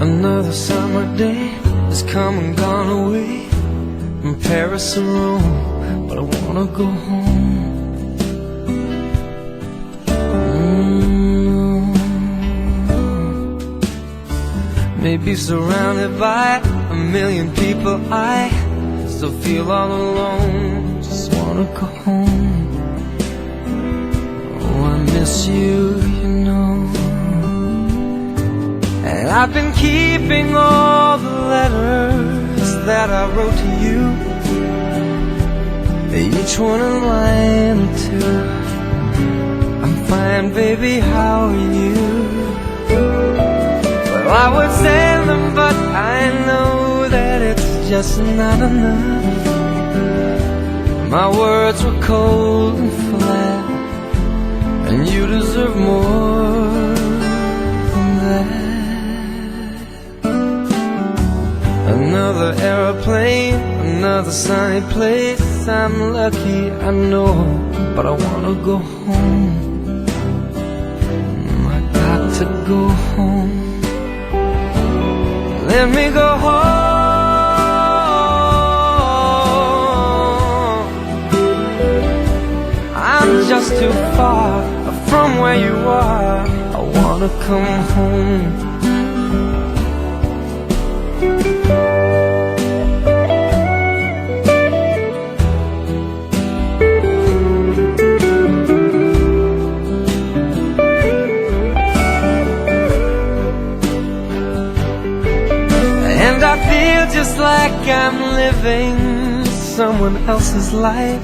Another summer day has come and gone away from Paris or Rome, but I wanna go home. Maybe surrounded by a million people, I still feel all alone. Just wanna go home. Oh, I miss you, you know. And I've been keeping all the letters that I wrote to you, each one a line or two. I'm fine, baby, how are you? Well, I would send them, but I know that it's just not enough. My words were cold and flat, and you deserve more than that. Another aeroplane, another sunny place. I'm lucky, I know, but I wanna go home. I got to go home. Let me go home. I'm just too far from where you are. I wanna come home. And I feel just like I'm living someone else's life.